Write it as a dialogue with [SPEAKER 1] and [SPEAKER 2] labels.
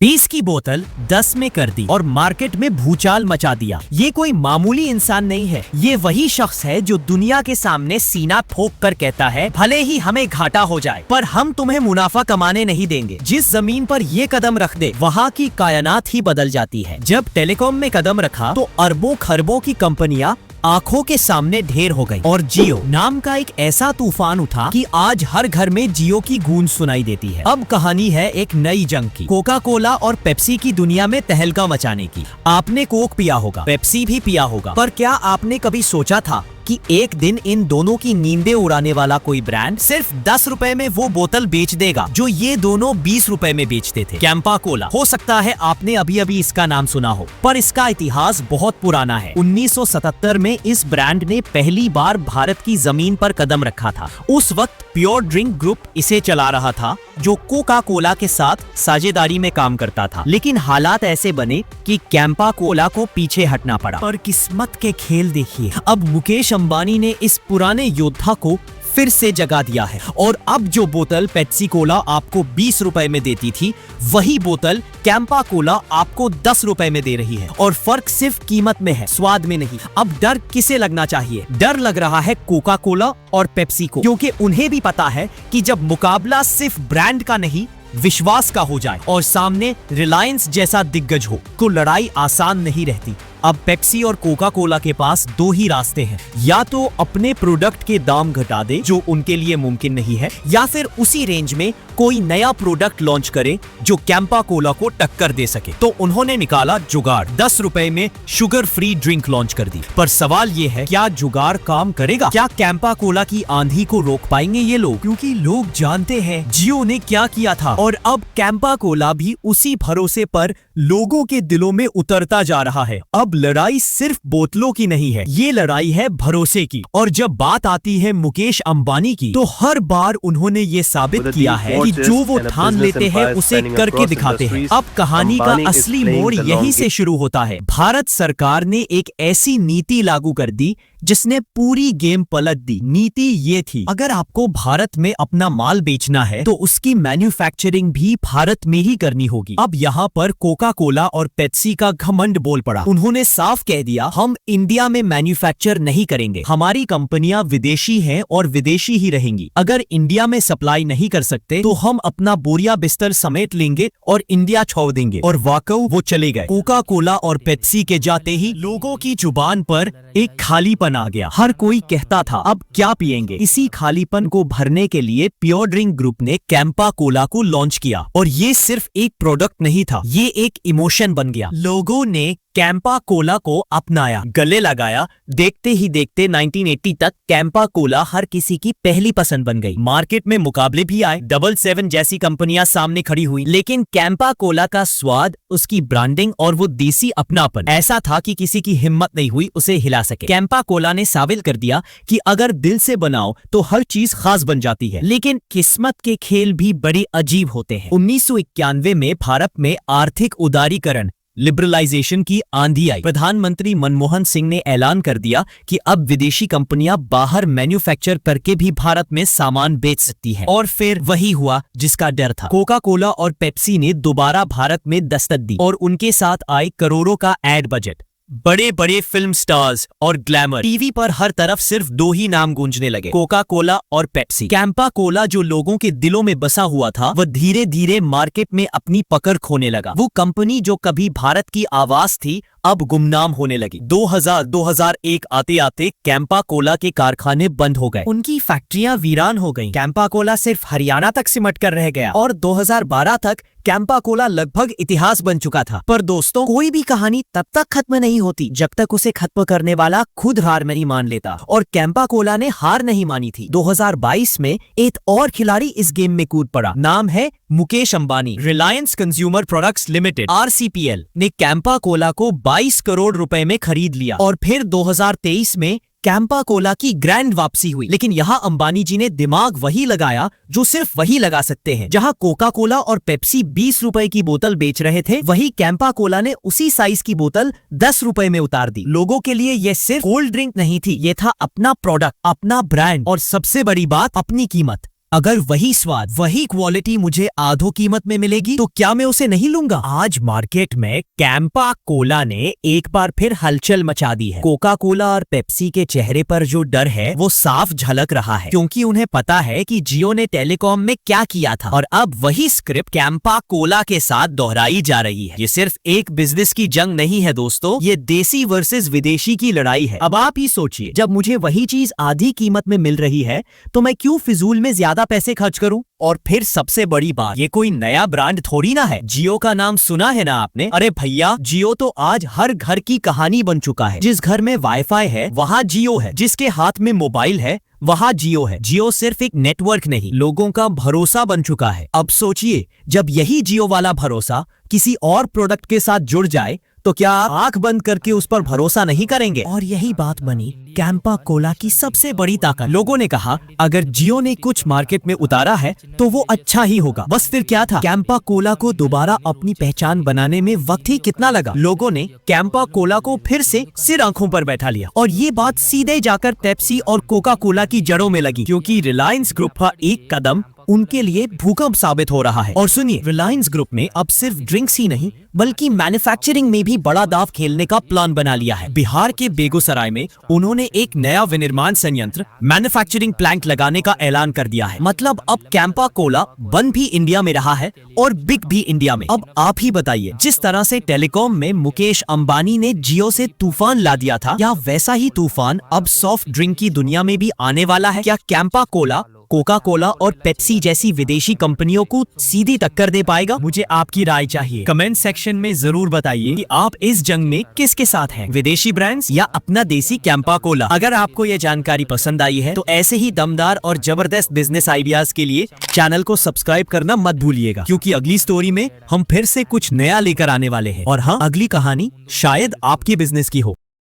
[SPEAKER 1] 20 की बोतल 10 में कर दी और मार्केट में भूचाल मचा दिया। ये कोई मामूली इंसान नहीं है, ये वही शख्स है जो दुनिया के सामने सीना ठोक कर कहता है भले ही हमें घाटा हो जाए पर हम तुम्हें मुनाफा कमाने नहीं देंगे। जिस जमीन पर ये कदम रख दे वहाँ की कायनात ही बदल जाती है। जब टेलीकॉम में कदम रखा तो अरबों खरबों की कंपनियां आंखों के सामने ढेर हो गई और जियो नाम का एक ऐसा तूफान उठा कि आज हर घर में जियो की गूंज सुनाई देती है। अब कहानी है एक नई जंग की, कोका कोला और पेप्सी की दुनिया में तहलका मचाने की। आपने कोक पिया होगा, पेप्सी भी पिया होगा, पर क्या आपने कभी सोचा था कि एक दिन इन दोनों की नींदें उड़ाने वाला कोई ब्रांड सिर्फ 10 रुपए में वो बोतल बेच देगा जो ये दोनों 20 रुपए में बेचते थे। कैंपा कोला। हो सकता है आपने अभी अभी इसका नाम सुना हो, पर इसका इतिहास बहुत पुराना है। 1977 में इस ब्रांड ने पहली बार भारत की जमीन पर कदम रखा था। उस वक्त प्योर ड्रिंक ग्रुप इसे चला रहा था जो कोका कोला के साथ साझेदारी में काम करता था। लेकिन हालात ऐसे बने कि कैंपा कोला को पीछे हटना पड़ा। पर किस्मत के खेल देखिए, अब मुकेश अंबानी ने इस पुराने योद्धा को फिर से जगा दिया है और अब जो बोतल पेप्सी कोला आपको 20 रुपए में देती थी वही बोतल कैंपा कोला आपको 10 रुपए में दे रही है। और फर्क सिर्फ कीमत में है, स्वाद में नहीं। अब डर किसे लगना चाहिए? डर लग रहा है कोका कोला और पेप्सी को, क्योंकि उन्हें भी पता है कि जब मुकाबला सिर्फ ब्रांड का नहीं विश्वास का हो जाए और सामने रिलायंस जैसा दिग्गज हो तो लड़ाई आसान नहीं रहती। अब पेप्सी और कोका कोला के पास दो ही रास्ते हैं, या तो अपने प्रोडक्ट के दाम घटा दे जो उनके लिए मुमकिन नहीं है, या फिर उसी रेंज में कोई नया प्रोडक्ट लॉन्च करे जो कैंपा कोला को टक्कर दे सके। तो उन्होंने निकाला जुगाड़, 10 रुपए में शुगर फ्री ड्रिंक लॉन्च कर दी। पर सवाल ये है, क्या जुगाड़ काम करेगा? क्या कैंपा कोला की आंधी को रोक पाएंगे ये लोग? क्योंकि लोग जानते हैं जियो ने क्या किया था और अब कैंपा कोला भी उसी भरोसे पर लोगों के दिलों में उतरता जा रहा है। अब लड़ाई सिर्फ बोतलों की नहीं है, ये लड़ाई है भरोसे की। और जब बात आती है मुकेश अंबानी की, तो हर बार उन्होंने ये साबित किया है कि जो वो ठान लेते हैं उसे करके दिखाते हैं। अब कहानी का असली मोड़ यहीं से शुरू होता है। भारत सरकार ने एक ऐसी नीति लागू कर दी जिसने पूरी गेम पलट दी। नीति ये थी, अगर आपको भारत में अपना माल बेचना है तो उसकी मैन्युफैक्चरिंग भी भारत में ही करनी होगी। अब यहाँ पर कोका कोला और पेप्सी का घमंड बोल पड़ा। उन्होंने साफ कह दिया, हम इंडिया में मैन्युफैक्चर नहीं करेंगे, हमारी कंपनियां विदेशी हैं और विदेशी ही रहेंगी। अगर इंडिया में सप्लाई नहीं कर सकते तो हम अपना बोरिया बिस्तर समेट लेंगे और इंडिया छोड़ देंगे। और वाकई वो चले गए। कोका कोला और पेप्सी के जाते ही लोगों की जुबान पर एक खालीपन आ गया। हर कोई कहता था अब क्या पिएंगे। इसी खालीपन को भरने के लिए प्योर ड्रिंक ग्रुप ने कैंपा कोला को लॉन्च किया। और ये सिर्फ एक प्रोडक्ट नहीं था, ये एक इमोशन बन गया। लोगों ने कैंपा कोला को अपनाया, गले लगाया। देखते ही देखते 1980 तक कैंपा कोला हर किसी की पहली पसंद बन गई। मार्केट में मुकाबले भी आए, 777 जैसी कंपनियां सामने खड़ी हुई, लेकिन कैंपा कोला का स्वाद, उसकी ब्रांडिंग और वो देसी अपनापन ऐसा था कि किसी की हिम्मत नहीं हुई उसे हिला सके। कैंपा कोला ने साबित कर दिया कि अगर दिल से बनाओ तो हर चीज खास बन जाती है। लेकिन किस्मत के खेल भी बड़े अजीब होते हैं। 1991 में भारत में आर्थिक उदारीकरण, लिबरलाइजेशन की आंधी आई। प्रधानमंत्री मनमोहन सिंह ने ऐलान कर दिया कि अब विदेशी कंपनियां बाहर मैन्युफैक्चर करके भी भारत में सामान बेच सकती हैं। और फिर वही हुआ जिसका डर था। कोका कोला और पेप्सी ने दोबारा भारत में दस्तक दी और उनके साथ आए करोड़ों का एड बजट, बड़े बड़े फिल्म स्टार्स और ग्लैमर। टीवी पर हर तरफ सिर्फ दो ही नाम गूंजने लगे, कोका कोला और पेप्सी। कैंपा कोला जो लोगों के दिलों में बसा हुआ था वह धीरे धीरे मार्केट में अपनी पकड़ खोने लगा। वो कंपनी जो कभी भारत की आवाज थी अब गुमनाम होने लगी। 2001 आते आते कैंपा कोला के कारखाने बंद हो गए, उनकी फैक्ट्रियां वीरान हो गईं। कैंपा कोला सिर्फ हरियाणा तक सिमट कर रह गया और 2012 तक कैंपा कोला लगभग इतिहास बन चुका था। पर दोस्तों, कोई भी कहानी तब तक खत्म नहीं होती जब तक उसे खत्म करने वाला खुद हार नहीं मान लेता। और कैंपा कोला ने हार नहीं मानी थी। 2022 में एक और खिलाड़ी इस गेम में कूद पड़ा। नाम है Mukesh Ambani. Reliance consumer products limited RCPL ने कैंपा कोला को 22 करोड़ रुपए में खरीद लिया। और फिर 2023 में कैंपा कोला की ग्रैंड वापसी हुई। लेकिन यहाँ अंबानी जी ने दिमाग वही लगाया जो सिर्फ वही लगा सकते हैं। जहाँ कोका कोला और पेप्सी 20 रुपए की बोतल बेच रहे थे, वही कैंपा कोला ने उसी साइज की बोतल 10 रुपए में उतार दी। लोगों के लिए ये सिर्फ कोल्ड ड्रिंक नहीं थी, ये था अपना प्रोडक्ट, अपना ब्रांड और सबसे बड़ी बात, अपनी कीमत। अगर वही स्वाद, वही क्वालिटी मुझे आधो कीमत में मिलेगी तो क्या मैं उसे नहीं लूंगा? आज मार्केट में कैंपा कोला ने एक बार फिर हलचल मचा दी है। कोका कोला और पेप्सी के चेहरे पर जो डर है वो साफ झलक रहा है, क्योंकि उन्हें पता है कि जियो ने टेलीकॉम में क्या किया था और अब वही स्क्रिप्ट कैंपा कोला के साथ दोहराई जा रही है। ये सिर्फ एक बिजनेस की जंग नहीं है दोस्तों, ये देसी वर्सेस विदेशी की लड़ाई है। अब आप ही सोचिए, जब मुझे वही चीज आधी कीमत में मिल रही है तो मैं क्यों फिजूल में ज्यादा पैसे खर्च करूं? और फिर सबसे बड़ी बात, ये कोई नया ब्रांड थोड़ी ना है। जियो का नाम सुना है ना आपने? अरे भैया, जियो तो आज हर घर की कहानी बन चुका है। जिस घर में वाईफाई है वहाँ जियो है, जिसके हाथ में मोबाइल है वहाँ जियो है। जियो सिर्फ एक नेटवर्क नहीं, लोगों का भरोसा बन चुका है। अब सोचिए, जब यही जियो वाला भरोसा किसी और प्रोडक्ट के साथ जुड़ जाए तो क्या आप आंख बंद करके उस पर भरोसा नहीं करेंगे? और यही बात बनी कैंपा कोला की सबसे बड़ी ताकत। लोगों ने कहा अगर जियो ने कुछ मार्केट में उतारा है तो वो अच्छा ही होगा। बस फिर क्या था, कैंपा कोला को दोबारा अपनी पहचान बनाने में वक्त ही कितना लगा। लोगों ने कैंपा कोला को फिर से सिर आंखों पर बैठा लिया और ये बात सीधे जाकर पेप्सी और कोका कोला की जड़ों में लगी, क्योंकि रिलायंस ग्रुप का एक कदम उनके लिए भूकंप साबित हो रहा है। और सुनिए, रिलायंस ग्रुप ने अब सिर्फ ड्रिंक्स ही नहीं बल्कि मैन्युफैक्चरिंग में भी बड़ा दाव खेलने का प्लान बना लिया है। बिहार के बेगूसराय में उन्होंने एक नया विनिर्माण संयंत्र, मैन्युफैक्चरिंग प्लांट लगाने का ऐलान कर दिया है। मतलब अब कैंपा कोला बन भी इंडिया में रहा है और बिक भी इंडिया में। अब आप ही बताइए, जिस तरह से टेलीकॉम में मुकेश अंबानी ने जियो से तूफान ला दिया था, क्या वैसा ही तूफान अब सॉफ्ट ड्रिंक की दुनिया में भी आने वाला है? क्या कैंपा कोला कोका कोला और पेप्सी जैसी विदेशी कंपनियों को सीधी टक्कर दे पाएगा? मुझे आपकी राय चाहिए। कमेंट सेक्शन में जरूर बताइए कि आप इस जंग में किसके साथ हैं, विदेशी ब्रांड्स या अपना देसी कैंपा कोला। अगर आपको ये जानकारी पसंद आई है तो ऐसे ही दमदार और जबरदस्त बिजनेस आइडियाज के लिए चैनल को सब्सक्राइब करना मत भूलिएगा, क्योंकि अगली स्टोरी में हम फिर से कुछ नया लेकर आने वाले हैं। और हाँ, अगली कहानी शायद आपके बिजनेस की हो।